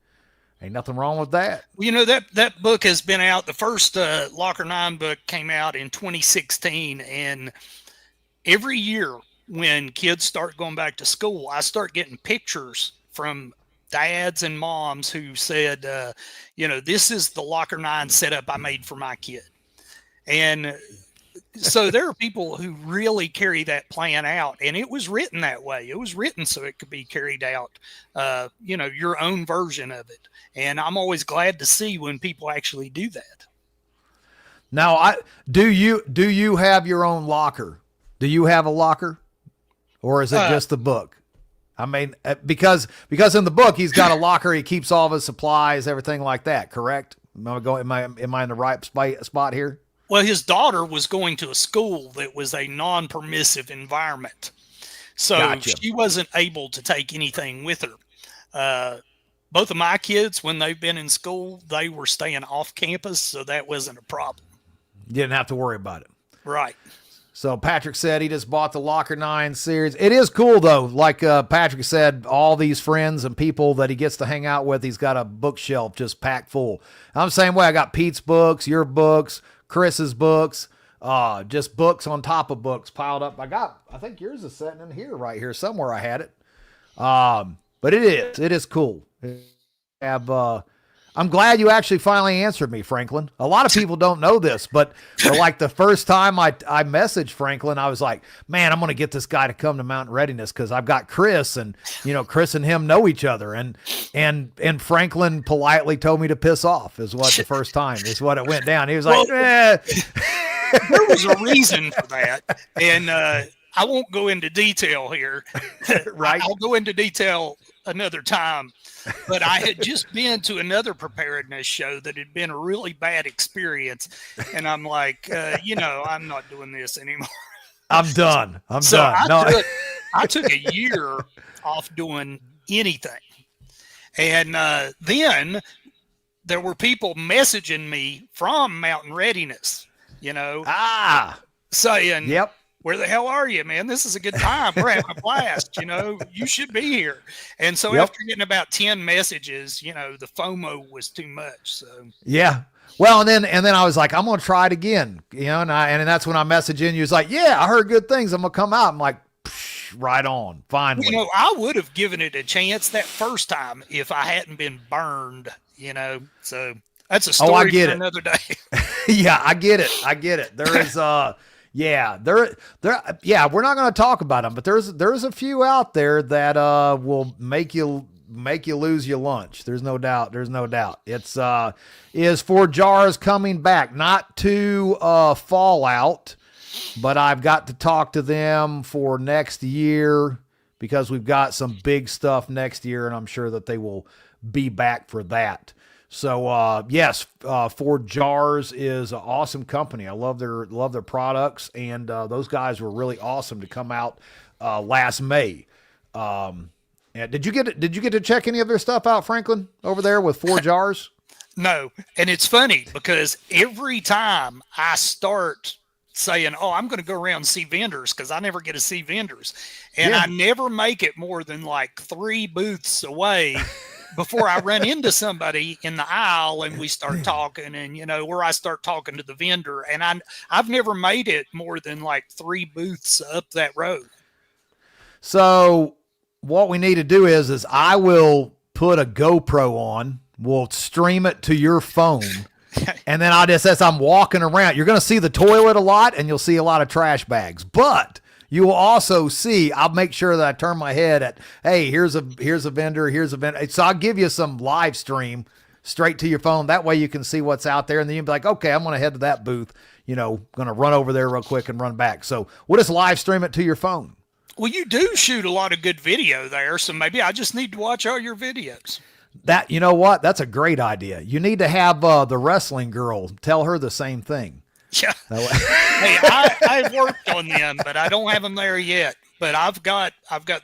Ain't nothing wrong with that. Well, that book has been out. The first Locker 9 book came out in 2016. And every year when kids start going back to school, I start getting pictures from dads and moms who said, this is the Locker 9 setup I made for my kid. And so there are people who really carry that plan out, and it was written that way. It was written so it could be carried out, your own version of it. And I'm always glad to see when people actually do that. Now, do you have your own locker? Do you have a locker, or is it just the book? I mean, because in the book he's got a locker, he keeps all of his supplies, everything like that. Correct? Am I in the right spot here? Well, his daughter was going to a school that was a non-permissive environment. So Gotcha. She wasn't able to take anything with her. Both of my kids, when they've been in school, they were staying off campus, so that wasn't a problem. You didn't have to worry about it. Right. So Patrick said he just bought the Locker 9 series. It is cool, though. Like Patrick said, all these friends and people that he gets to hang out with, he's got a bookshelf just packed full. I'm the same way. I got Pete's books, your books, Chris's books, just books on top of books piled up. I think yours is sitting in here, right here somewhere. I had it. But it is cool. I'm glad you actually finally answered me, Franklin. A lot of people don't know this, but for like the first time I messaged Franklin, I was like, man, I'm going to get this guy to come to Mountain Readiness because I've got Chris, and Chris and him know each other, and Franklin politely told me to piss off is what the first time is what it went down. He was like, there was a reason for that, and I won't go into detail here. Right? I'll go into detail another time. But I had just been to another preparedness show that had been a really bad experience. And I'm like, I'm not doing this anymore. I'm done. I took a year off doing anything. And then there were people messaging me from Mountain Readiness, saying, yep. Where the hell are you, man? This is a good time. We're having a blast. You should be here. And so after getting about 10 messages, the FOMO was too much. So yeah. Well, and then I was like, I'm going to try it again, and that's when I messaged in. You was like, yeah, I heard good things. I'm going to come out. I'm like, right on. Finally. I would have given it a chance that first time if I hadn't been burned, so that's a story for another day. Yeah, I get it. There is, yeah, we're not going to talk about them, but there's a few out there that will make you lose your lunch. There's no doubt. It's is for jars coming back, not to Fallout, but I've got to talk to them for next year because we've got some big stuff next year, and I'm sure that they will be back for that. So yes, Four Jars is an awesome company. I love their products, and those guys were really awesome to come out last May. And did you get to check any of their stuff out, Franklin, over there with Four Jars? No, and it's funny because every time I start saying, oh, I'm going to go around and see vendors because I never get to see vendors. And I never make it more than like 3 booths away before I run into somebody in the aisle and we start talking, and, you know, where I start talking to the vendor. And I've never made it more than like 3 booths up that road. So what we need to do is I will put a GoPro on, we'll stream it to your phone. And then as I'm walking around, you're going to see the toilet a lot and you'll see a lot of trash bags, but you will also see, I'll make sure that I turn my head at, hey, here's a vendor, here's a vendor. So I'll give you some live stream straight to your phone. That way you can see what's out there. And then you'll be like, okay, I'm going to head to that booth, you know, going to run over there real quick and run back. So we'll just live stream it to your phone. Well, you do shoot a lot of good video there. So maybe I just need to watch all your videos. That, you know what? That's a great idea. You need to have the wrestling girl tell her the same thing. Yeah. Hey, I've worked on them, but I don't have them there yet. But I've got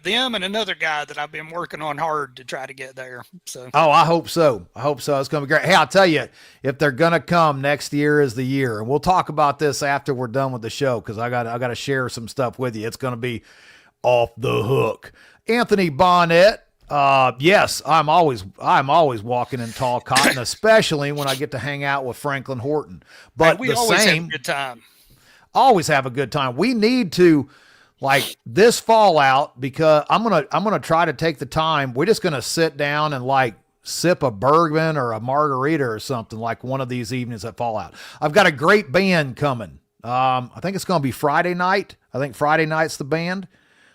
them and another guy that I've been working on hard to try to get there. So. Oh, I hope so. It's going to be great. Hey, I'll tell you, if they're going to come, next year is the year, and we'll talk about this after we're done with the show because I got to share some stuff with you. It's going to be off the hook. Anthony Bonnet. Yes, I'm always walking in tall cotton, especially when I get to hang out with Franklin Horton. But we always have a good time. Always have a good time. We need to, like, this fallout, because I'm gonna try to take the time. We're just gonna sit down and like sip a bourbon or a margarita or something like one of these evenings at Fallout. I've got a great band coming. I think it's gonna be Friday night. I think Friday night's the band.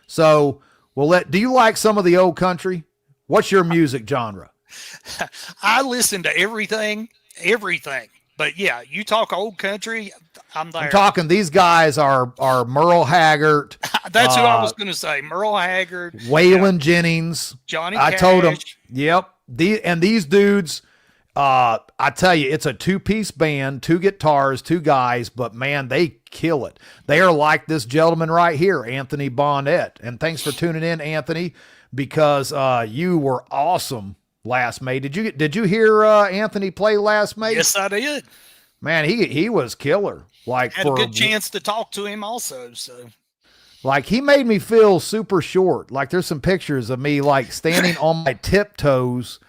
So. Do you like some of the old country? What's your music genre? I listen to everything. But yeah, you talk old country, I'm there. I'm talking, these guys are Merle Haggard. That's who I was going to say. Merle Haggard. Waylon Jennings. Johnny I Cash. told him, yep. These dudes, I tell you, it's a 2-piece band, 2 guitars, 2 guys, but man, they kill it. They are like this gentleman right here, Anthony Bonnet. And thanks for tuning in, Anthony, because you were awesome last May. Did you hear Anthony play last May? Yes, I did. Man, he was killer. Like, had a good chance to talk to him also. So, like, he made me feel super short. Like, there's some pictures of me like standing on my tiptoes,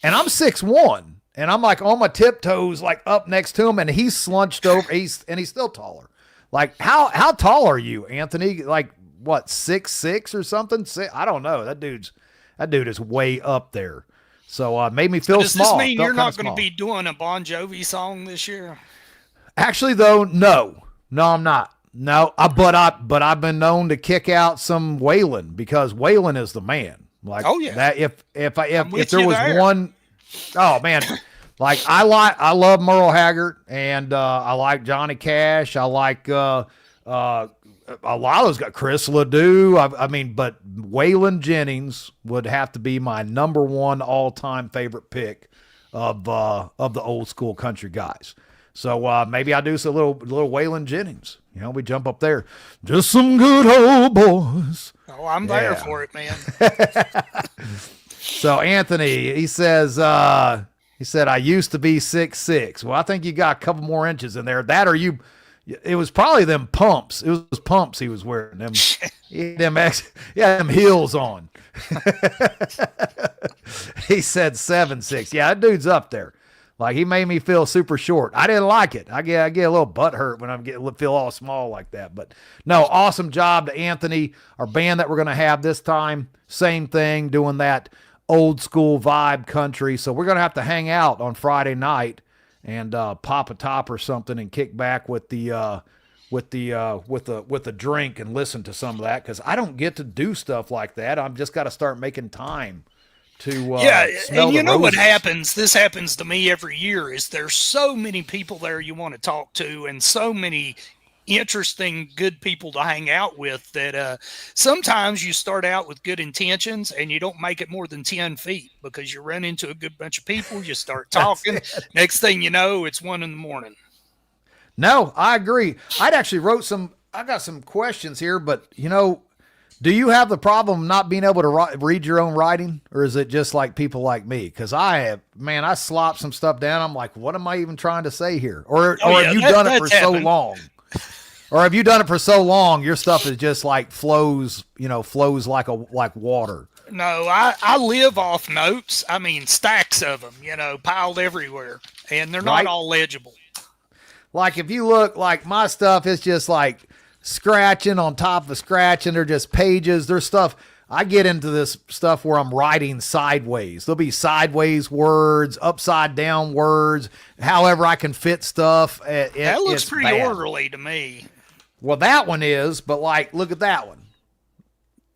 and I'm 6'1". And I'm like on my tiptoes, like up next to him, and he's slunched over. He's still taller. Like, how tall are you, Anthony? Like, what, 6'6" or something? I don't know. That dude is way up there. So made me feel small. Does this mean you're not going to be doing a Bon Jovi song this year? Actually, though, no, I'm not. No, but I've been known to kick out some Waylon, because Waylon is the man. Like, oh yeah. That if there was one. Oh man, like I love Merle Haggard, and I like Johnny Cash. I like a lot of those guys. Chris Ledoux. I mean, but Waylon Jennings would have to be my number 1 all-time favorite pick of the old school country guys. So maybe I do a little Waylon Jennings. You know, we jump up there. Just some good old boys. Oh, I'm there for it, man. So Anthony, he said, I used to be 6'6". Well, I think you got a couple more inches in there. That, or it was probably them pumps. It was pumps he was wearing. Them heels on. He said 7'6". Yeah, that dude's up there. Like, he made me feel super short. I didn't like it. I get a little butt hurt when I feel all small like that. But no, awesome job to Anthony. Our band that we're going to have this time, same thing, doing that old school vibe country. So we're going to have to hang out on Friday night and pop a top or something and kick back with the drink and listen to some of that, because I don't get to do stuff like that. I've just got to start making time to smell and you the know roses. what happens? This happens to me every year. Is there's so many people there you want to talk to, and so many interesting, good people to hang out with that sometimes you start out with good intentions and you don't make it more than 10 feet because you run into a good bunch of people. You start talking. Next thing you know, it's 1 a.m. No, I agree. I got some questions here, but do you have the problem of not being able to read your own writing, or is it just like people like me? Because I slop some stuff down. I'm like, what am I even trying to say here? Or have you done it for so long? Or have you done it for so long, your stuff is just like flows like water? No, I live off notes. I mean, stacks of them, piled everywhere, and they're not all legible. Like if you look, like my stuff is just like scratching on top of scratching. They're just pages. There's stuff. I get into this stuff where I'm writing sideways. There'll be sideways words, upside down words, however I can fit stuff. That looks pretty orderly to me. Well, that one is, but like, look at that one.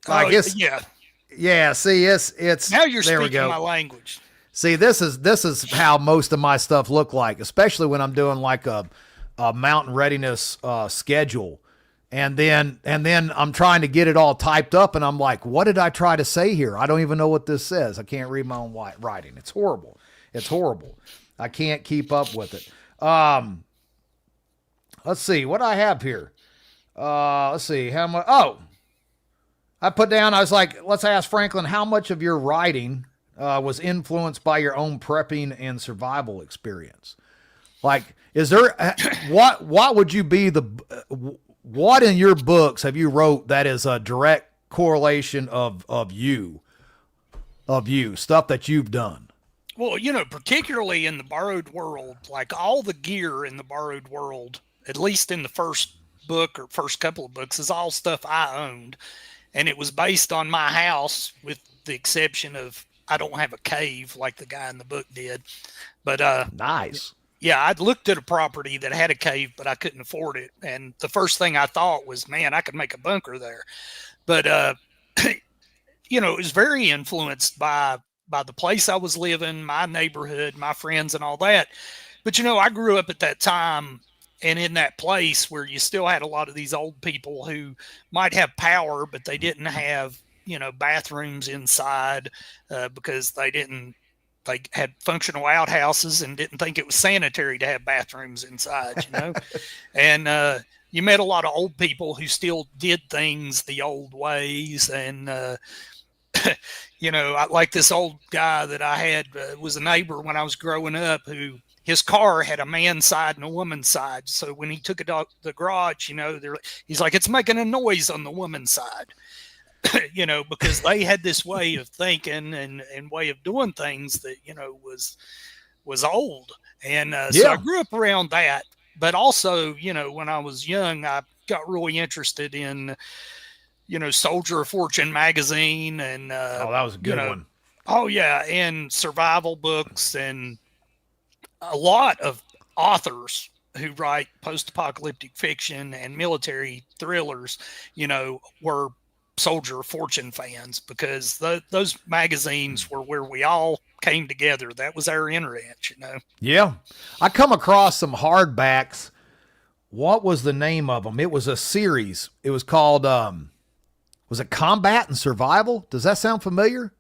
I guess, yeah. See, it's now you're speaking my language. See, this is how most of my stuff look like, especially when I'm doing like a Mountain Readiness schedule. And then I'm trying to get it all typed up, and I'm like, what did I try to say here? I don't even know what this says. I can't read my own writing. It's horrible. It's horrible. I can't keep up with it. Let's see what I have here. Let's see how much. Oh, I put down, I was like, let's ask Franklin, how much of your writing was influenced by your own prepping and survival experience? Like, is there, what would you be what in your books have you wrote that is a direct correlation of you, stuff that you've done? Well, particularly in the borrowed world, like all the gear in the borrowed world, at least in the first book or first couple of books, is all stuff I owned. And it was based on my house, with the exception of I don't have a cave like the guy in the book did. But nice. Yeah, I'd looked at a property that had a cave, but I couldn't afford it. And the first thing I thought was, man, I could make a bunker there. But, it was very influenced by the place I was living, my neighborhood, my friends and all that. But, I grew up at that time and in that place where you still had a lot of these old people who might have power, but they didn't have, bathrooms inside because they had functional outhouses and didn't think it was sanitary to have bathrooms inside, and you met a lot of old people who still did things the old ways. And, like this old guy that I had was a neighbor when I was growing up, who his car had a man's side and a woman's side. So when he took it out the garage, he's like, it's making a noise on the woman's side. Because they had this way of thinking and way of doing things that, was old. And so I grew up around that. But also, when I was young, I got really interested in, Soldier of Fortune magazine. And that was a good one. Oh, yeah. And survival books, and a lot of authors who write post-apocalyptic fiction and military thrillers, were Soldier of Fortune fans, because those magazines were where we all came together. That was our internet, Yeah. I come across some hardbacks. What was the name of them? It was a series. It was called, was it Combat and Survival? Does that sound familiar?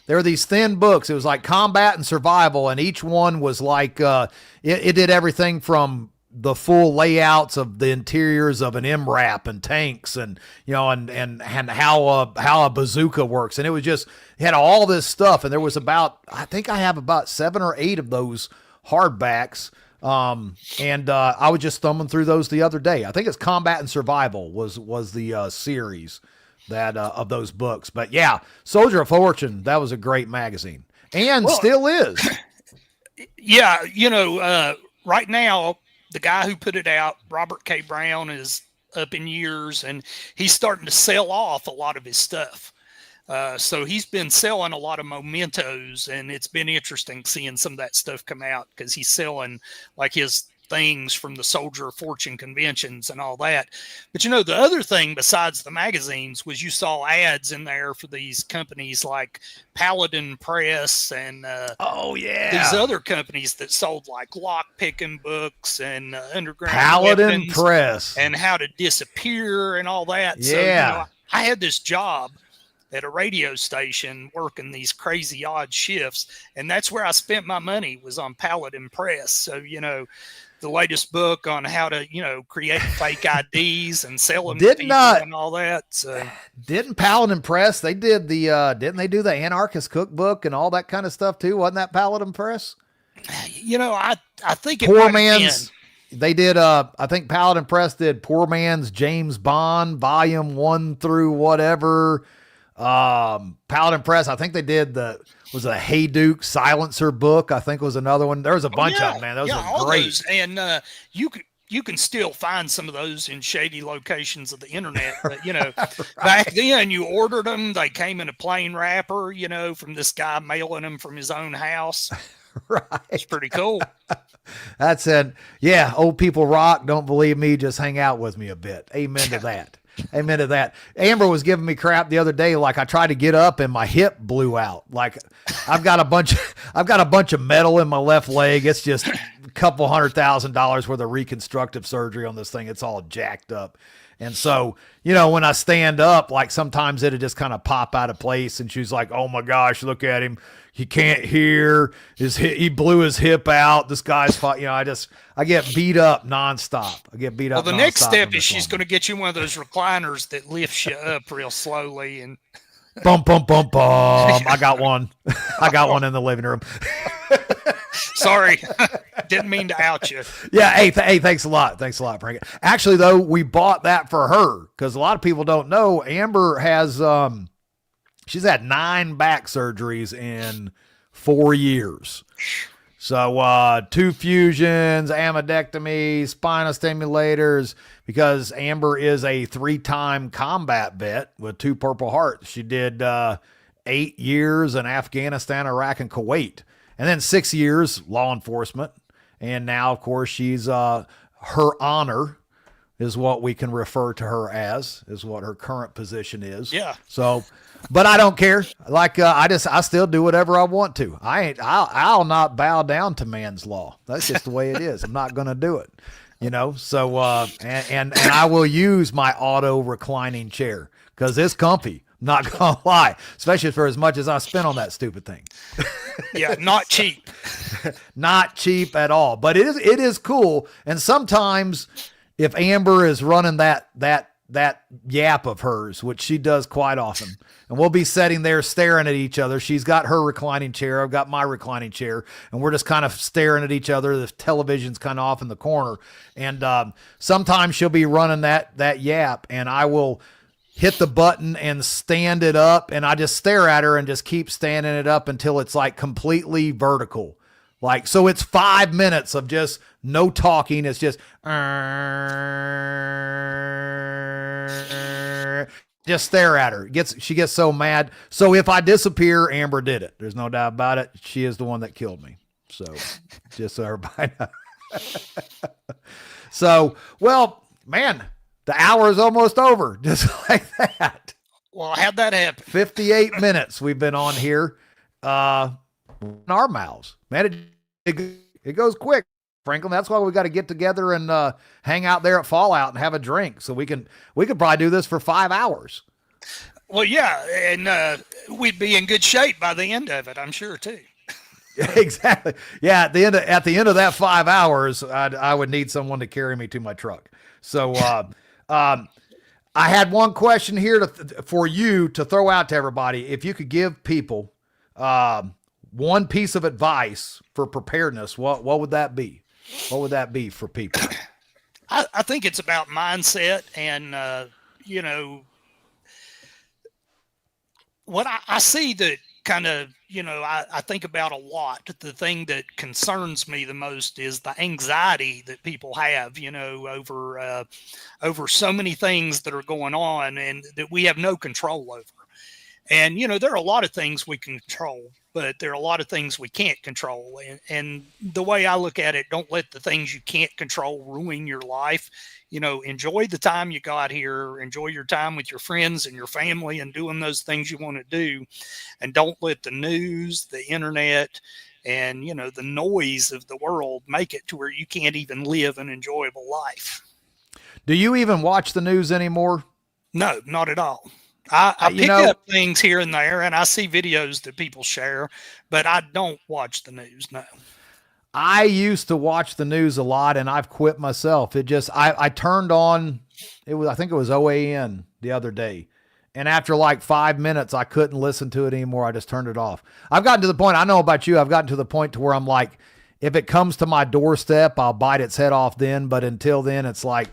There were these thin books. It was like Combat and Survival, and each one was like, it did everything from the full layouts of the interiors of an MRAP and tanks, and and how a bazooka works, and it had all this stuff. And there was I think I have about 7 or 8 of those hardbacks, and I was just thumbing through those the other day. I think it's Combat and Survival was the series that of those books. But yeah, Soldier of Fortune, that was a great magazine, and still is. Yeah, right now, the guy who put it out, Robert K. Brown, is up in years, and he's starting to sell off a lot of his stuff. So he's been selling a lot of mementos, and it's been interesting seeing some of that stuff come out, because he's selling like his things from the Soldier of Fortune conventions and all that. But the other thing besides the magazines was you saw ads in there for these companies like Paladin Press and these other companies that sold like lock picking books and underground Paladin Press and how to disappear and all that. Yeah. So I had this job at a radio station working these crazy odd shifts, and that's where I spent my money, was on Paladin Press. So the latest book on how to, create fake IDs and sell them to people and all that. So didn't Paladin Press, they did didn't they do the Anarchist Cookbook and all that kind of stuff too? Wasn't that Paladin Press? I think it Poor man's they did, I think Paladin Press did Poor Man's James Bond, volume 1 through whatever. Paladin Press, I think they did was it a H2GO silencer book? I think was another one. There was a bunch of them, man. Those are great. Those. And you can still find some of those in shady locations of the internet. But, right. Back then you ordered them. They came in a plain wrapper, from this guy mailing them from his own house. Right. It's pretty cool. That's it. Yeah. Old people rock. Don't believe me. Just hang out with me a bit. Amen to that. Amen to that. Amber was giving me crap the other day. Like I tried to get up and my hip blew out. Like I've got a bunch of metal in my left leg. It's just a couple $100,000 worth of reconstructive surgery on this thing. It's all jacked up. And so, when I stand up, like sometimes it'll just kind of pop out of place. And she's like, oh my gosh, look at him. He can't hear. He blew his hip out. This guy's, I get beat up nonstop. Well, the next step is she's going to get you one of those recliners that lifts you up real slowly and bum, bum, bum, bum. I got one. I got one in the living room. Sorry. Didn't mean to out you. Yeah. Hey, thanks a lot. Thanks a lot, Frank. Actually, though, we bought that for her because a lot of people don't know Amber has, she's had 9 back surgeries in 4 years. So 2 fusions, amidectomy, spinal stimulators, because Amber is a 3-time combat vet with 2 Purple Hearts. She did 8 years in Afghanistan, Iraq, and Kuwait, and then 6 years law enforcement. And now, of course, she's her honor is what we can refer to her as, is what her current position is. Yeah. So, but I don't care. Like, I still do whatever I want to. I'll not bow down to man's law. That's just the way it is. I'm not going to do it, So, and I will use my auto reclining chair because it's comfy. Not going to lie, especially for as much as I spent on that stupid thing. Yeah. Not cheap. Not cheap at all, but it is cool. And sometimes if Amber is running that yap of hers, which she does quite often, and we'll be sitting there staring at each other. She's got her reclining chair. I've got my reclining chair, and we're just kind of staring at each other. The television's kind of off in the corner. And sometimes she'll be running that yap, and I will hit the button and stand it up, and I just stare at her and just keep standing it up until it's like completely vertical. Like, so it's 5 minutes of just no talking. It's just stare at her. She gets so mad. So if I disappear, Amber did it. There's no doubt about it. She is the one that killed me. So just so everybody knows. So, well, man, the hour is almost over. Just like that. Well, how'd that happen? 58 minutes we've been on here. In our mouths, man, it goes quick, Franklin. That's why we got to get together and hang out there at Fallout and have a drink, so we could probably do this for 5 hours. Well, yeah, and we'd be in good shape by the end of it, I'm sure too. Exactly. Yeah, at the end of that 5 hours, I would need someone to carry me to my truck. So I had one question here for you to throw out to everybody. If you could give people one piece of advice for preparedness, what would that be? What would that be for people? I think it's about mindset and, what I see that kind of, I think about a lot. The thing that concerns me the most is the anxiety that people have, over so many things that are going on and that we have no control over. And, there are a lot of things we can control, but there are a lot of things we can't control. And the way I look at it, don't let the things you can't control ruin your life. Enjoy the time you got here, enjoy your time with your friends and your family and doing those things you want to do. And don't let the news, the internet, and, the noise of the world make it to where you can't even live an enjoyable life. Do you even watch the news anymore? No, not at all. I pick up things here and there, and I see videos that people share, but I don't watch the news, no. I used to watch the news a lot, and I've quit myself. I turned on, I think it was OAN the other day, and after like 5 minutes, I couldn't listen to it anymore. I just turned it off. I've gotten to the point, I know about you, I've gotten to the point to where I'm like, if it comes to my doorstep, I'll bite its head off then. But until then, it's like,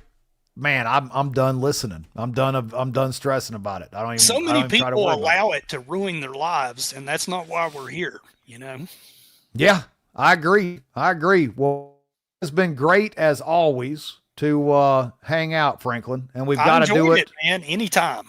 man, I'm done listening. I'm done stressing about it. I don't even. So many people allow it to ruin their lives, and that's not why we're here. Yeah, I agree. Well, it's been great as always to hang out, Franklin, and we've got to do it, man. Anytime.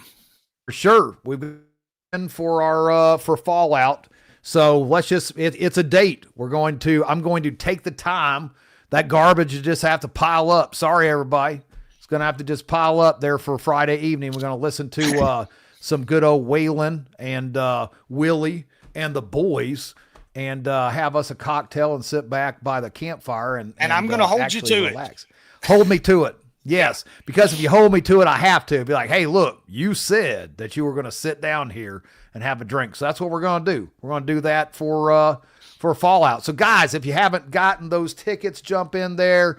For sure. We've been for our for Fallout. So let's just, it's a date. I'm going to take the time. That garbage you just have to pile up. Sorry, everybody. It's going to have to just pile up there for Friday evening. We're going to listen to some good old Waylon and Willie and the boys and have us a cocktail and sit back by the campfire. And I'm going to hold you to relax. Hold me to it. Yes, because if you hold me to it, I have to be like, hey, look, you said that you were going to sit down here and have a drink. So that's what we're going to do. We're going to do that for Fallout. So guys, if you haven't gotten those tickets, jump in there,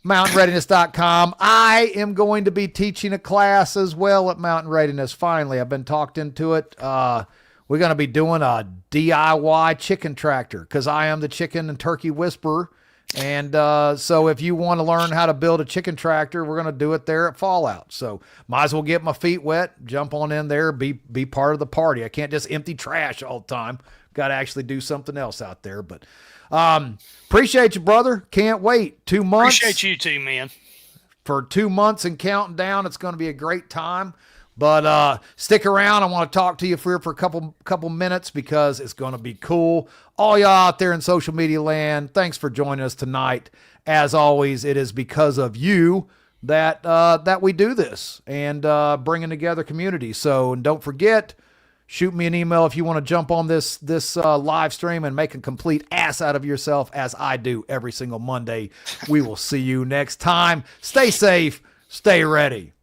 mountainreadiness.com. I am going to be teaching a class as well at Mountain Readiness. Finally, I've been talked into it. We're going to be doing a DIY chicken tractor because I am the chicken and turkey whisperer. And so if you want to learn how to build a chicken tractor, we're going to do it there at Fallout. So might as well get my feet wet, jump on in there, be part of the party. I can't just empty trash all the time. Got to actually do something else out there. But appreciate you, brother. Can't wait. 2 months. Appreciate you too, man. For 2 months and counting down, it's going to be a great time. But stick around. I want to talk to you for a couple minutes because it's going to be cool. All y'all out there in social media land, thanks for joining us tonight. As always, it is because of you that we do this and bringing together community. So, and don't forget, shoot me an email if you want to jump on this live stream and make a complete ass out of yourself as I do every single Monday. We will see you next time. Stay safe. Stay ready.